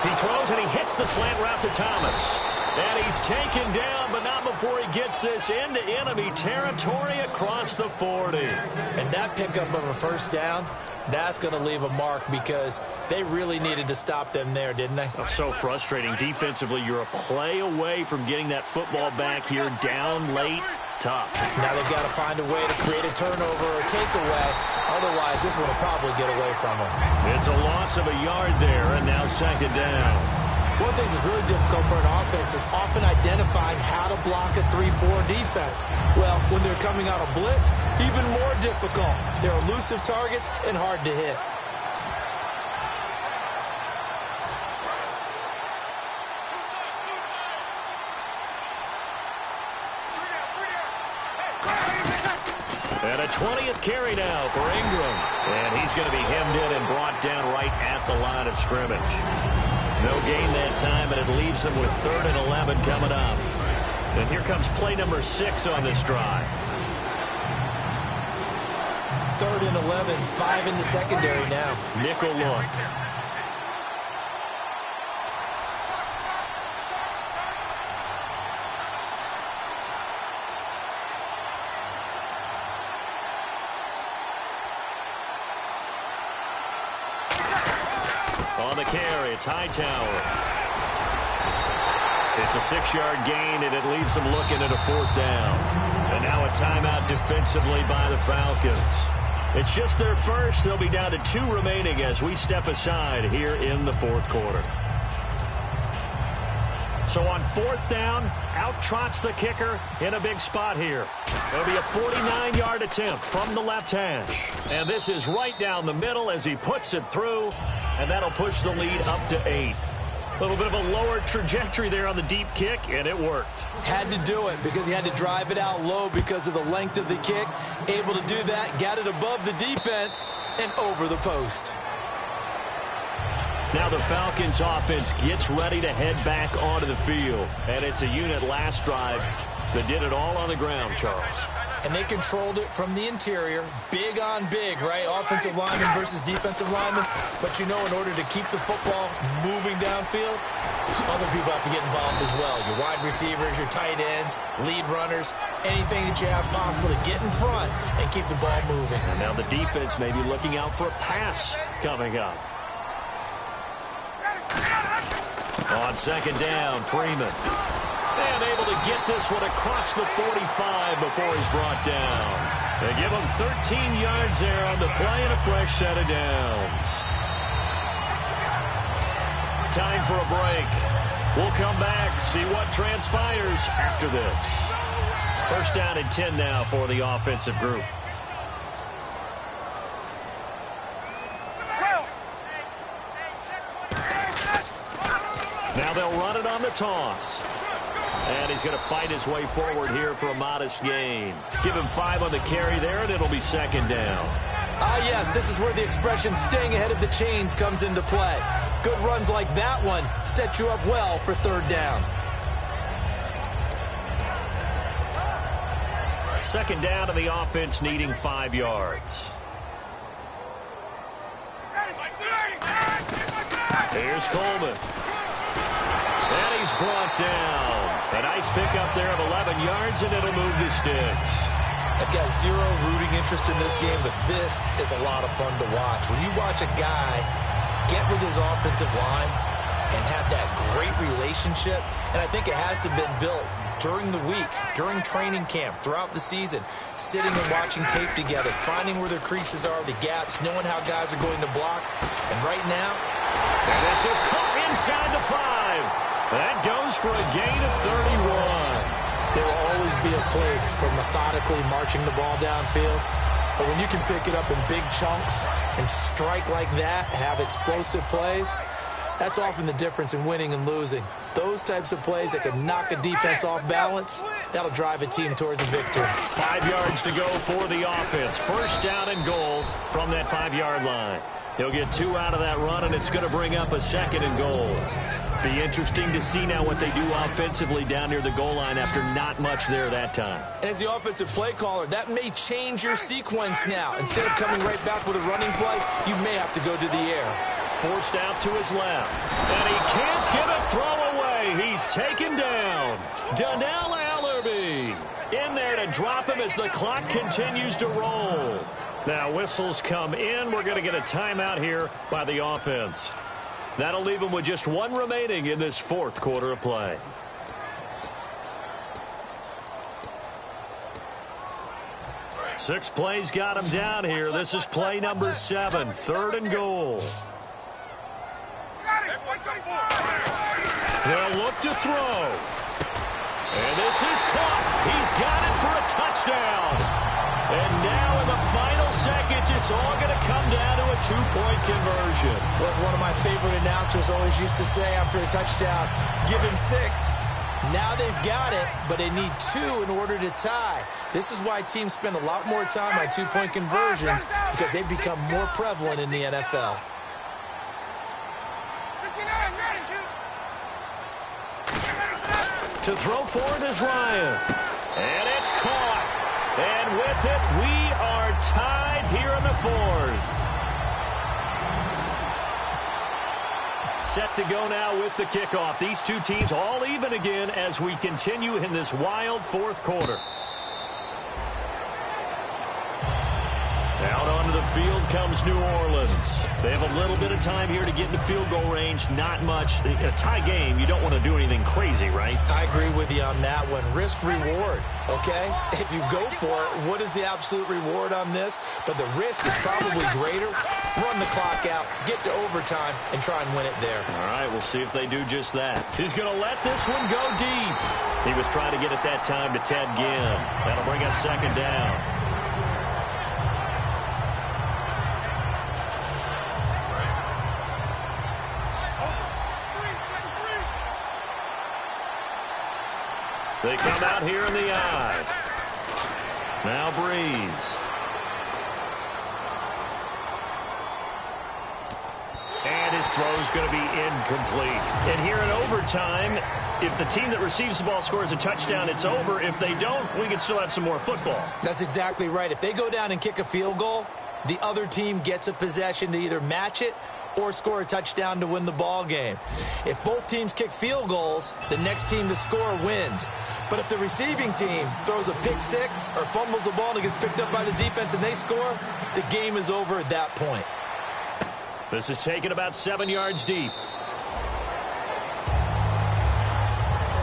He throws and he hits the slant route to Thomas. And he's taken down, but not before he gets this into enemy territory across the 40. And that pickup of a first down, that's going to leave a mark because they really needed to stop them there, didn't they? Oh, so frustrating. Defensively, you're a play away from getting that football back here down late. Tough. Now they've got to find a way to create a turnover or takeaway. Otherwise, this one will probably get away from them. It's a loss of a yard there, and now second down. One of the things that's really difficult for an offense is often identifying how to block a 3-4 defense. Well, when they're coming out of blitz, even more difficult. They're elusive targets and hard to hit. And a 20th carry now for Ingram. And he's going to be hemmed in and brought down right at the line of scrimmage. No gain that time, and it leaves them with 3rd and 11 coming up. And here comes play number 6 on this drive. 3rd and 11, 5 in the secondary now. Nickel look. On the carry, it's Hightower. It's a 6-yard gain, and it leaves them looking at a 4th down. And now a timeout defensively by the Falcons. It's just their first. They'll be down to 2 remaining as we step aside here in the 4th quarter. So on 4th down, out trots the kicker in a big spot here. It'll be a 49-yard attempt from the left hash. And this is right down the middle as he puts it through, and that'll push the lead up to 8. A little bit of a lower trajectory there on the deep kick, and it worked. Had to do it because he had to drive it out low because of the length of the kick. Able to do that, got it above the defense, and over the post. Now the Falcons offense gets ready to head back onto the field. And it's a unit last drive that did it all on the ground, Charles. And they controlled it from the interior. Big on big, right? Offensive lineman versus defensive lineman. But, you know, in order to keep the football moving downfield, other people have to get involved as well. Your wide receivers, your tight ends, lead runners, anything that you have possible to get in front and keep the ball moving. And now the defense may be looking out for a pass coming up. On second down, Freeman. And able to get this one across the 45 before he's brought down. They give him 13 yards there on the play and a fresh set of downs. Time for a break. We'll come back, see what transpires after this. First down and 10 now for the offensive group. Now they'll run it on the toss. And he's going to fight his way forward here for a modest gain. Give him 5 on the carry there, and it'll be second down. Ah, yes, this is where the expression staying ahead of the chains comes into play. Good runs like that one set you up well for 3rd down. Second down, and the offense needing 5 yards. Here's Coleman. And he's brought down. A nice pickup there of 11 yards, and it'll move the sticks. I've got zero rooting interest in this game, but this is a lot of fun to watch. When you watch a guy get with his offensive line and have that great relationship, and I think it has to have been built during the week, during training camp, throughout the season, sitting and watching tape together, finding where their creases are, the gaps, knowing how guys are going to block. And right now, and this is caught inside the 5. That goes for a gain of 31. There will always be a place for methodically marching the ball downfield. But when you can pick it up in big chunks and strike like that, have explosive plays, that's often the difference in winning and losing. Those types of plays that can knock a defense off balance, that'll drive a team towards a victory. 5 yards to go for the offense. First down and goal from that 5-yard line. He'll get 2 out of that run, and it's going to bring up a 2nd and goal. Be interesting to see now what they do offensively down near the goal line after not much there that time. As the offensive play caller, that may change your sequence now. Instead of coming right back with a running play, you may have to go to the air. Forced out to his left. And he can't get a throw away. He's taken down. Donnell Allerby in there to drop him as the clock continues to roll. Now whistles come in. We're going to get a timeout here by the offense. That'll leave him with just 1 remaining in this 4th quarter of play. Six plays got him down here. This is play number 7, 3rd and goal. They'll look to throw. And this is caught. He's got it for a touchdown. And now in the final seconds, it's all going to come down to a 2-point conversion. Well, as one of my favorite announcers always used to say after a touchdown, give him 6. Now they've got it, but they need 2 in order to tie. This is why teams spend a lot more time on 2-point conversions, because they've become more prevalent in the NFL. To throw forward is Ryan. And it's caught. And with it, we are tied here in the 4th. Set to go now with the kickoff. These two teams all even again as we continue in this wild 4th quarter. Out onto the field comes New Orleans. They have a little bit of time here to get into field goal range. Not much. A tie game, you don't want to do anything crazy, right? I agree with you on that one. Risk reward, okay? If you go for it, what is the absolute reward on this? But the risk is probably greater. Run the clock out, get to overtime, and try and win it there. All right, we'll see if they do just that. He's going to let this one go deep. He was trying to get it that time to Ted Ginn. That'll bring up 2nd down. They come out here in the eye. Now Breeze. And his throw's going to be incomplete. And here in overtime, if the team that receives the ball scores a touchdown, it's over. If they don't, we can still have some more football. That's exactly right. If they go down and kick a field goal, the other team gets a possession to either match it or score a touchdown to win the ball game. If both teams kick field goals, the next team to score wins. But if the receiving team throws a pick 6 or fumbles the ball and it gets picked up by the defense and they score, the game is over at that point. This is taken about 7 yards deep.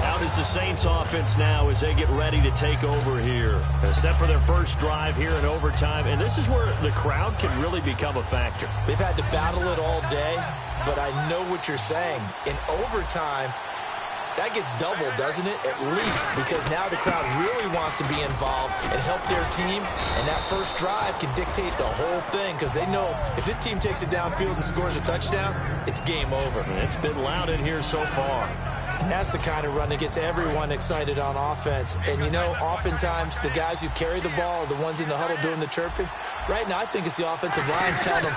Out is the Saints offense now as they get ready to take over here. Set for their first drive here in overtime, and this is where the crowd can really become a factor. They've had to battle it all day, but I know what you're saying. In overtime, that gets doubled, doesn't it? At least, because now the crowd really wants to be involved and help their team, and that first drive can dictate the whole thing because they know if this team takes it downfield and scores a touchdown, it's game over. It's been loud in here so far. And that's the kind of run that gets everyone excited on offense. And, you know, oftentimes the guys who carry the ball are the ones in the huddle doing the chirping. Right now, I think it's the offensive line telling them,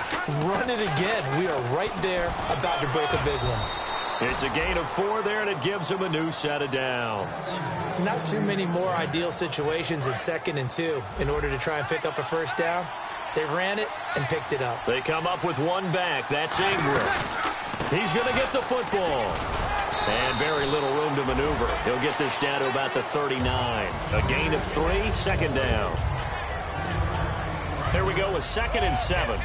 run it again. We are right there about to break a big one. It's a gain of 4 there, and it gives them a new set of downs. Not too many more ideal situations in 2nd and 2 in order to try and pick up a first down. They ran it and picked it up. They come up with one back. That's Ingram. He's going to get the football. And very little room to maneuver. He'll get this down to about the 39. A gain of 3, second down. Here we go with 2nd and 7.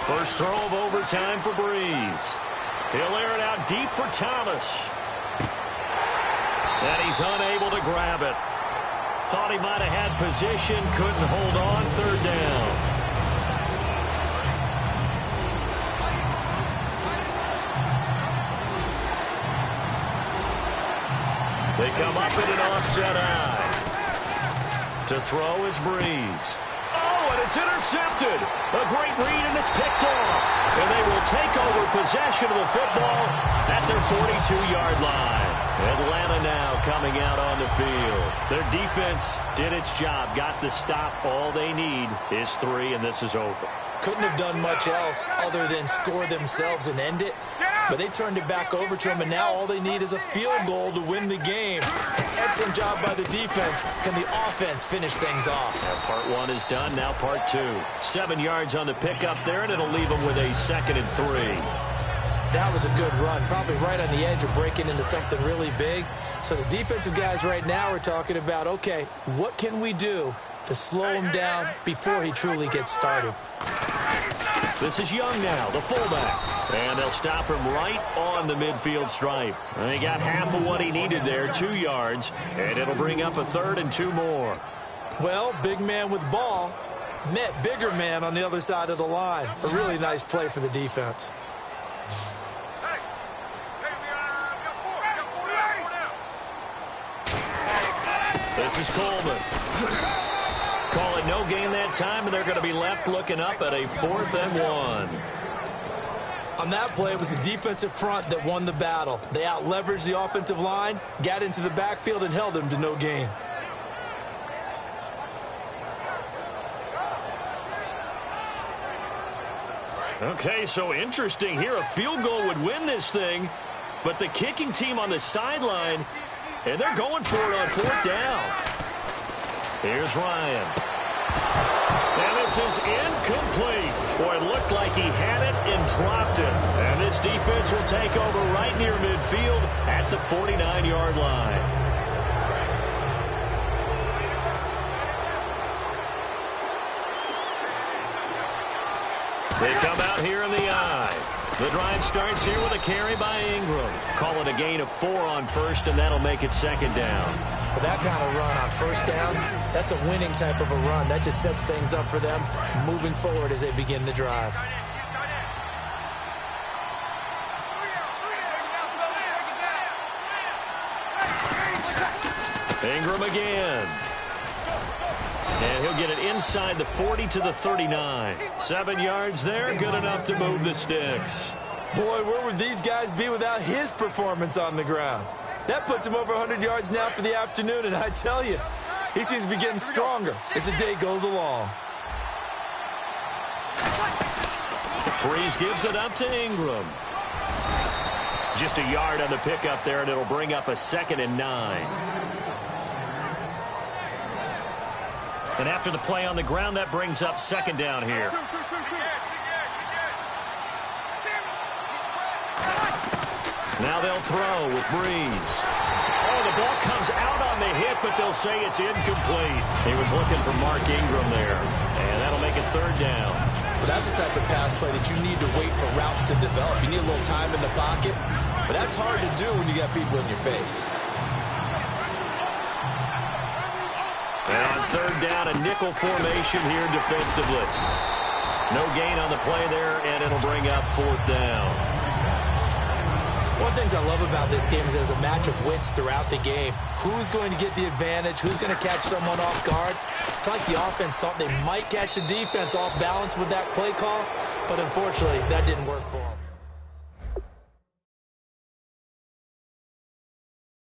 First throw of overtime for Breeze. He'll air it out deep for Thomas. And he's unable to grab it. Thought he might have had position, couldn't hold on, 3rd down. They come up in an offset eye. To throw is Breeze. Oh, and it's intercepted. A great read, and it's picked off. And they will take over possession of the football at their 42-yard line. Atlanta now coming out on the field. Their defense did its job, got the stop. All they need is 3, and this is over. Couldn't have done much else other than score themselves and end it. But they turned it back over to him, and now all they need is a field goal to win the game. Excellent job by the defense. Can the offense finish things off? Part 1 is done, now part 2. 7 yards on the pickup there, and it'll leave them with a 2nd and 3. That was a good run, probably right on the edge of breaking into something really big. So the defensive guys right now are talking about, okay, what can we do to slow him down before he truly gets started? This is Young now, the fullback. And they'll stop him right on the midfield stripe. And he got half of what he needed there, 2 yards. And it'll bring up a 3rd and 2 more. Well, big man with ball met bigger man on the other side of the line. A really nice play for the defense. This is Coleman. Call it no gain that time, and they're going to be left looking up at a 4th and 1. On that play, it was the defensive front that won the battle. They out-leveraged the offensive line, got into the backfield, and held them to no gain. Okay, so interesting here. A field goal would win this thing, but the kicking team on the sideline, and they're going for it on 4th down. Here's Ryan. And this is incomplete. Boy, it looked like he had it and dropped it. And this defense will take over right near midfield at the 49-yard line. They come out here in the eye. The drive starts here with a carry by Ingram. Call it a gain of 4 on 1st, and that'll make it 2nd down. But that kind of run on 1st down, that's a winning type of a run. That just sets things up for them moving forward as they begin the drive. Ingram again. And he'll get it inside the 40 to the 39. 7 yards there, good enough to move the sticks. Boy, where would these guys be without his performance on the ground? That puts him over 100 yards now for the afternoon, and I tell you, he seems to be getting stronger as the day goes along. Breeze gives it up to Ingram. Just a yard on the pickup there, and it'll bring up a 2nd and 9. And after the play on the ground, that brings up 2nd down here. Now they'll throw with Breeze. Oh, the ball comes out on the hit, but they'll say it's incomplete. He was looking for Mark Ingram there, and that'll make it 3rd down. Well, that's the type of pass play that you need to wait for routes to develop. You need a little time in the pocket, but that's hard to do when you got people in your face. And on 3rd down, a nickel formation here defensively. No gain on the play there, and it'll bring up 4th down. One of the things I love about this game is there's a match of wits throughout the game. Who's going to get the advantage? Who's going to catch someone off guard? It's like the offense thought they might catch the defense off balance with that play call, but unfortunately, that didn't work for them.